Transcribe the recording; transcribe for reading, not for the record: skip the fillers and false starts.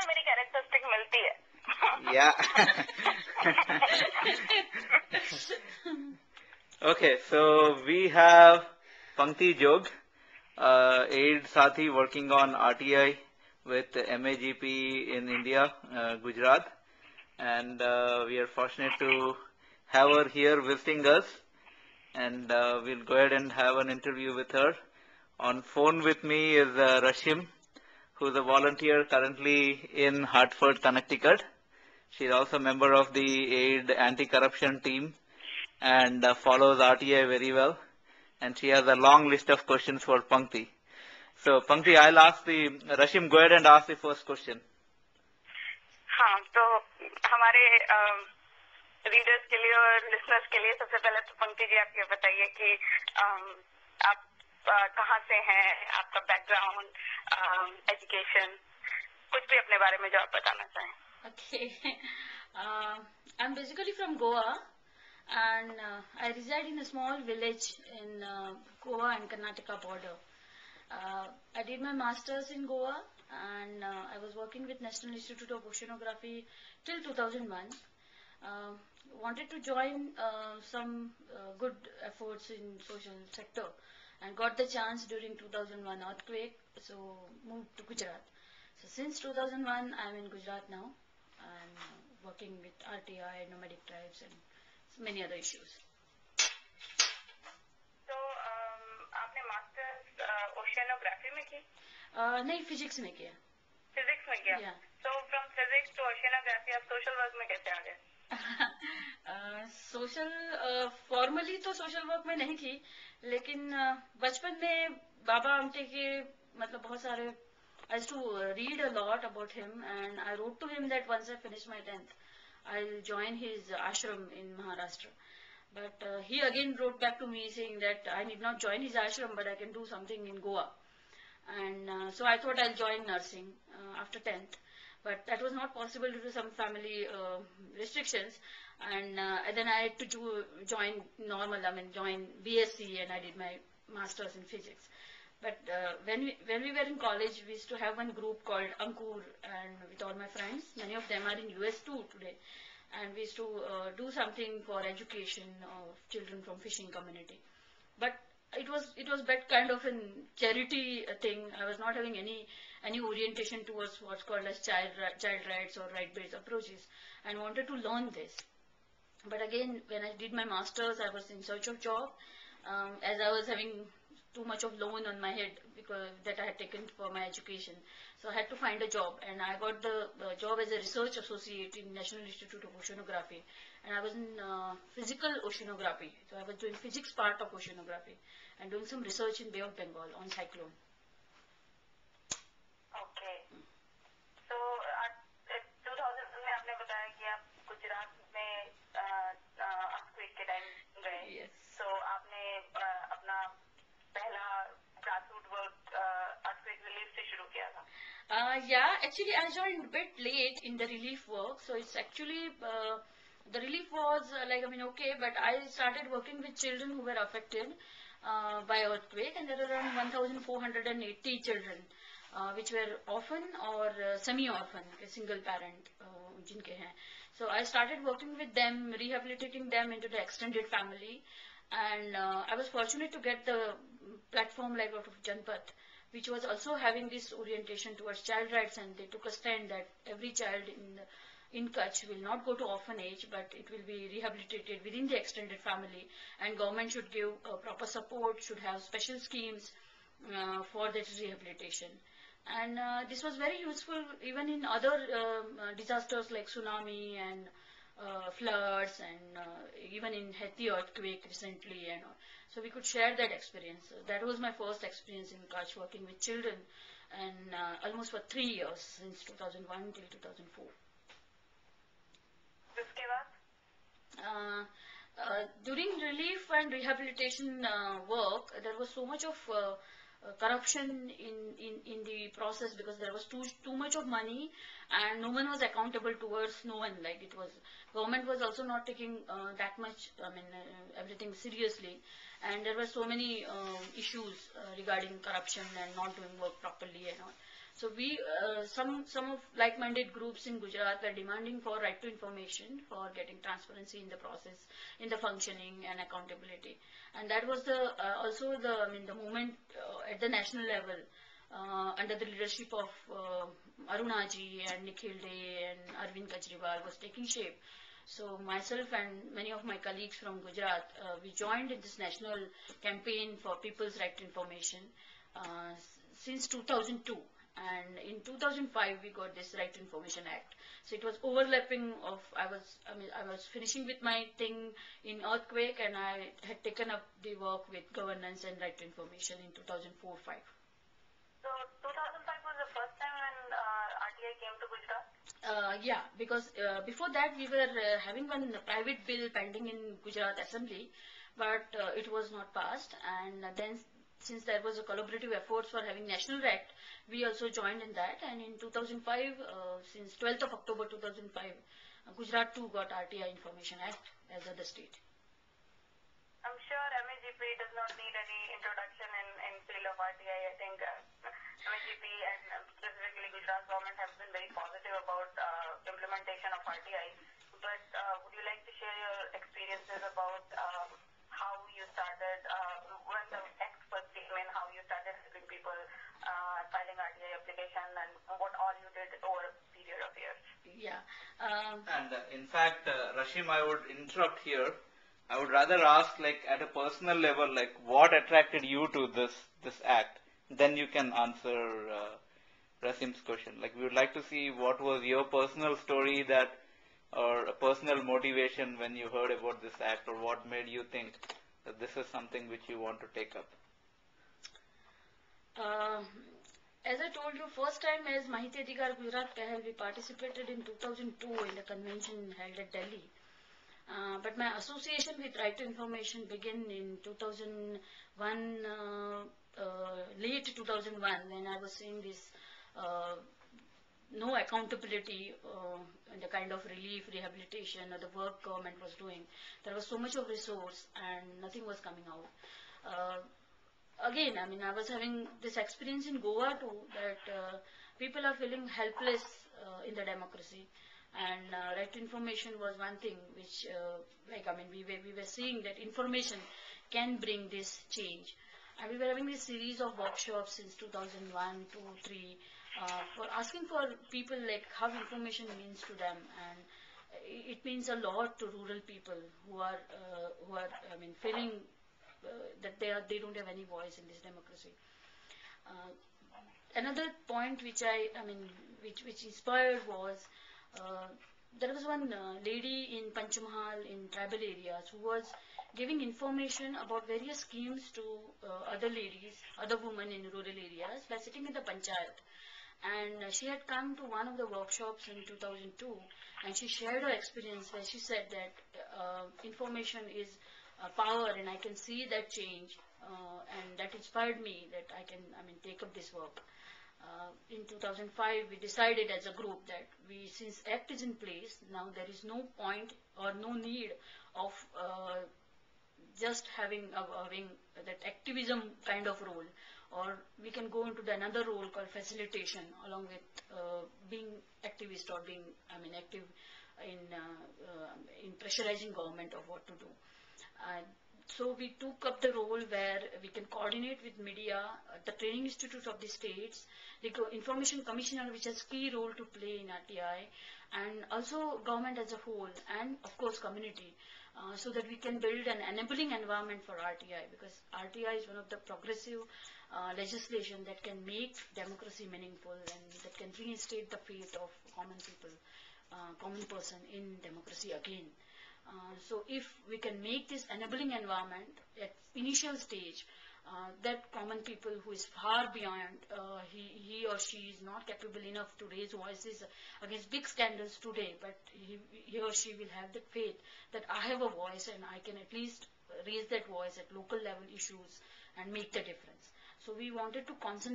तो मेरी कैरेक्टरिस्टिक मिलती है. Yeah. Okay, so we have Pankti Jog, aid Sathi working on RTI with MAGP in India, Gujarat, and we are fortunate to have her here visiting us, and we'll go ahead and have an interview with her. On phone with me is Rashim, who is a volunteer currently in Hartford, Connecticut. She is also a member of the aid anti-corruption team and follows RTI very well. And she has a long list of questions for Pankti. So Pankti, I'll ask Rashim, go ahead and ask the first question. हाँ, तो हमारे readers के लिए और listeners के लिए सबसे पहले तो पंकति जी आप ये बताइए कि आप कहाँ से हैं, आपका बैकग्राउंड, एजुकेशन, कुछ भी अपने बारे में जो आप बताना चाहें. Okay, I'm basically from Goa, and I reside in a small village in Goa and Karnataka border. I did my masters in Goa, and I was working with National Institute of Oceanography till 2001. Wanted to join some good efforts in social sector, and got the chance during 2001 earthquake, so moved to Gujarat. So since 2001, I'm in Gujarat now. I'm working with RTI, nomadic tribes, and many other issues. तो आपने masters oceanography में की? नहीं, physics में किया. Physics में किया? Yeah. So from physics to oceanography आप सोशल वर्क में कैसे आ गए? सोशल फॉर्मली तो सोशल वर्क में नहीं की, लेकिन बचपन में बाबा आमटे के मतलब बहुत सारे I used to read a lot about him, and I wrote to him that once I finish my 10th, I'll join his ashram in Maharashtra. But he again wrote back to me saying that I need not join his ashram, but I can do something in Goa. And so I thought I'll join nursing after 10th. But that was not possible due to some family restrictions. And then I had to join join BSc, and I did my master's in physics. But when we were in college, we used to have one group called Ankur, and with all my friends, many of them are in US too today, and we used to do something for education of children from fishing community. But it was that kind of a charity thing. I was not having any orientation towards what's called as child rights or right-based approaches, and wanted to learn this. But again, when I did my masters, I was in search of job, as I was having too much of loan on my head because that I had taken for my education. So I had to find a job, and I got the job as a research associate in National Institute of Oceanography, and I was in physical oceanography. So I was doing physics part of oceanography and doing some research in Bay of Bengal on cyclone. Okay. So 2000 में आपने बताया कि आप गुजरात में earthquake के time गए. Yes. So आपने अपना पहला grassroots work earthquake relief से शुरू किया था? Yeah, actually I joined a bit late in the relief work. So it's actually the relief was okay, but I started working with children who were affected by earthquake, and there were around 1,480 children which were orphan or semi-orphan, single parent जिनके हैं. So I started working with them, rehabilitating them into the extended family, and I was fortunate to get the platform like out of Janpat, which was also having this orientation towards child rights, and they took a stand that every child in Kutch will not go to orphanage, but it will be rehabilitated within the extended family, and government should give proper support, should have special schemes for that rehabilitation. And this was very useful even in other disasters like tsunami and floods, and even in Haiti earthquake recently, and so we could share that experience. That was my first experience in Kutch, working with children, and almost for 3 years, since 2001 till 2004. During relief and rehabilitation work, there was so much of corruption in the process, because there was too much of money, and no one was accountable towards no one. Like it was, government was also not taking that much, everything seriously, and there were so many issues regarding corruption and not doing work properly and all. So we, some of like-minded groups in Gujarat were demanding for right to information, for getting transparency in the process, in the functioning and accountability. And that was the also the the movement at the national level under the leadership of Aruna ji and Nikhil Dey and Arvind Kejriwal was taking shape. So myself and many of my colleagues from Gujarat, we joined in this national campaign for people's right to information since 2002. And in 2005 we got this Right to Information Act. So it was overlapping of I was finishing with my thing in earthquake, and I had taken up the work with governance and right to information in 2004-5. So 2005 was the first time when RTI came to Gujarat? Yeah, because before that we were having one private bill pending in Gujarat Assembly, but it was not passed. And then, since there was a collaborative effort for having national act, we also joined in that. And in 2005, since 12th of October 2005, Gujarat too got RTI Information Act as other state. I'm sure MAGP does not need any introduction in field of RTI. I think MAGP and specifically Gujarat government have been very positive about implementation of RTI. But would you like to share your experiences about how you started, when the act first came in, how you started helping people filing RTI application, and what all you did over a period of years? Yeah. And in fact, Rashim, I would interrupt here. I would rather ask, like, at a personal level, like, what attracted you to this act? Then you can answer Rasim's question. Like, we would like to see what was your personal story that, or a personal motivation when you heard about this act, or what made you think that this is something which you want to take up. As I told you, first time as Mahiti Adhikar Gujarat Pehal, we participated in 2002 in the convention held at Delhi. But my association with right to information began in 2001, late 2001, when I was seeing this no accountability in the kind of relief, rehabilitation, or the work government was doing. There was so much of resource and nothing was coming out. Again, I was having this experience in Goa too, that people are feeling helpless in the democracy. And right to information was one thing which, we were seeing that information can bring this change. And we were having this series of workshops since 2001, 2, 3, for asking for people like how information means to them. And it means a lot to rural people who are feeling that they don't have any voice in this democracy. Another point which which inspired was there was one lady in Panchamahal in tribal areas who was giving information about various schemes to other ladies, other women in rural areas by sitting in the panchayat. And she had come to one of the workshops in 2002, and she shared her experience where she said that information is power, and I can see that change, and that inspired me that I can take up this work. In 2005, we decided as a group that since Act is in place, now there is no point or no need of just having that activism kind of role, or we can go into another role called facilitation along with being activist or being active in pressurizing government of what to do. So we took up the role where we can coordinate with media, the training institutes of the states, the information commissioner, which has key role to play in RTI, and also government as a whole, and of course community, so that we can build an enabling environment for RTI, because RTI is one of the progressive legislation that can make democracy meaningful and that can reinstate the faith of common people, common person in democracy again. So if we can make this enabling environment at initial stage, that common people who is far beyond, he or she is not capable enough to raise voices against big scandals today, but he or she will have that faith that I have a voice and I can at least raise that voice at local level issues and make the difference. So we wanted to concentrate